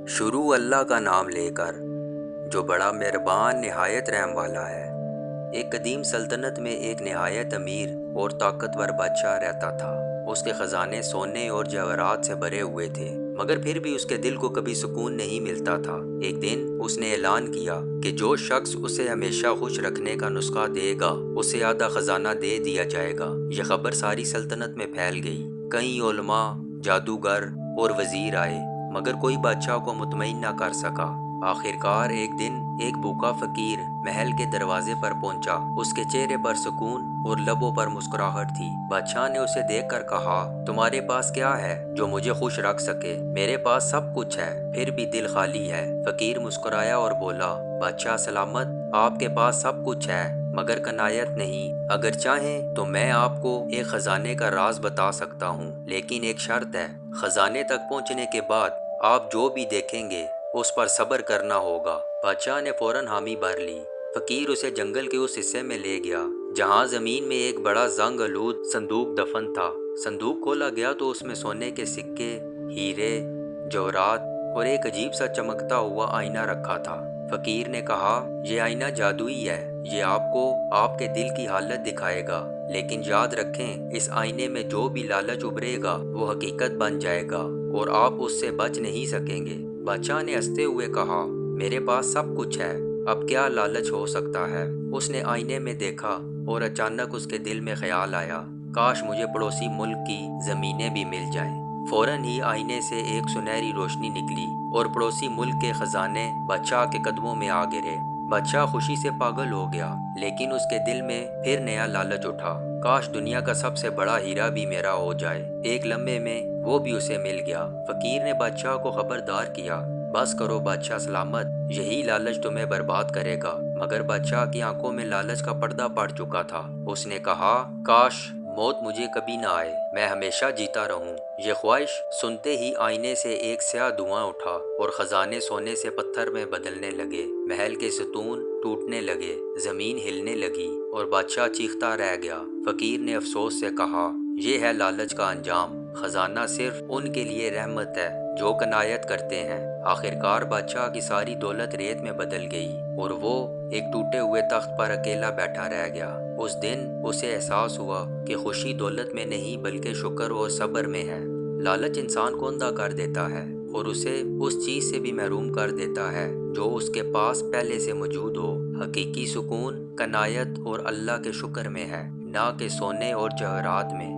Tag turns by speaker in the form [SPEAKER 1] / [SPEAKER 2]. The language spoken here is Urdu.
[SPEAKER 1] شروع اللہ کا نام لے کر جو بڑا مہربان نہایت رحم والا ہے۔ ایک قدیم سلطنت میں ایک نہایت امیر اور طاقتور بادشاہ رہتا تھا۔ اس کے خزانے سونے اور جواہرات سے بھرے ہوئے تھے، مگر پھر بھی اس کے دل کو کبھی سکون نہیں ملتا تھا۔ ایک دن اس نے اعلان کیا کہ جو شخص اسے ہمیشہ خوش رکھنے کا نسخہ دے گا اسے آدھا خزانہ دے دیا جائے گا۔ یہ خبر ساری سلطنت میں پھیل گئی۔ کئی علماء، جادوگر اور وزیر آئے، مگر کوئی بادشاہ کو مطمئن نہ کر سکا۔ آخرکار ایک دن ایک بھوکا فقیر محل کے دروازے پر پہنچا۔ اس کے چہرے پر سکون اور لبوں پر مسکراہٹ تھی۔ بادشاہ نے اسے دیکھ کر کہا، تمہارے پاس کیا ہے جو مجھے خوش رکھ سکے؟ میرے پاس سب کچھ ہے، پھر بھی دل خالی ہے۔ فقیر مسکرایا اور بولا، بادشاہ سلامت، آپ کے پاس سب کچھ ہے مگر کنایت نہیں۔ اگر چاہیں تو میں آپ کو ایک خزانے کا راز بتا سکتا ہوں، لیکن ایک شرط ہے۔ خزانے تک پہنچنے کے بعد آپ جو بھی دیکھیں گے اس پر صبر کرنا ہوگا۔ بادشاہ نے فوراً حامی بھر لی۔ فقیر اسے جنگل کے اس حصے میں لے گیا جہاں زمین میں ایک بڑا زنگ آلود صندوق دفن تھا۔ صندوق کھولا گیا تو اس میں سونے کے سکے، ہیرے، جواہرات اور ایک عجیب سا چمکتا ہوا آئینہ رکھا تھا۔ فقیر نے کہا، یہ آئینہ جادوئی ہے، یہ آپ کو آپ کے دل کی حالت دکھائے گا، لیکن یاد رکھیں اس آئینے میں جو بھی لالچ ابھرے گا وہ حقیقت بن جائے گا اور آپ اس سے بچ نہیں سکیں گے۔ بادشاہ نے ہنستے ہوئے کہا، میرے پاس سب کچھ ہے، اب کیا لالچ ہو سکتا ہے؟ اس نے آئینے میں دیکھا اور اچانک اس کے دل میں خیال آیا، کاش مجھے پڑوسی ملک کی زمینیں بھی مل جائیں۔ فوراً ہی آئینے سے ایک سنہری روشنی نکلی اور پڑوسی ملک کے خزانے بادشاہ کے قدموں میں آ گرے۔ بادشاہ خوشی سے پاگل ہو گیا، لیکن اس کے دل میں پھر نیا لالچ اٹھا، کاش دنیا کا سب سے بڑا ہیرا بھی میرا ہو جائے۔ ایک لمحے میں وہ بھی اسے مل گیا۔ فقیر نے بادشاہ کو خبردار کیا، بس کرو بادشاہ سلامت، یہی لالچ تمہیں برباد کرے گا۔ مگر بادشاہ کی آنکھوں میں لالچ کا پردہ پڑ چکا تھا۔ اس نے کہا، کاش موت مجھے کبھی نہ آئے، میں ہمیشہ جیتا رہوں۔ یہ خواہش سنتے ہی آئینے سے ایک سیاہ دھواں اٹھا اور خزانے سونے سے پتھر میں بدلنے لگے۔ محل کے ستون ٹوٹنے لگے، زمین ہلنے لگی اور بادشاہ چیختا رہ گیا۔ فقیر نے افسوس سے کہا، یہ ہے لالچ کا انجام۔ خزانہ صرف ان کے لیے رحمت ہے جو کنایت کرتے ہیں۔ آخرکار بادشاہ کی ساری دولت ریت میں بدل گئی اور وہ ایک ٹوٹے ہوئے تخت پر اکیلا بیٹھا رہ گیا۔ اس دن اسے احساس ہوا کہ خوشی دولت میں نہیں بلکہ شکر اور صبر میں ہے۔ لالچ انسان کو اندھا کر دیتا ہے اور اسے اس چیز سے بھی محروم کر دیتا ہے جو اس کے پاس پہلے سے موجود ہو۔ حقیقی سکون کنایت اور اللہ کے شکر میں ہے، نہ کہ سونے اور جواہرات میں۔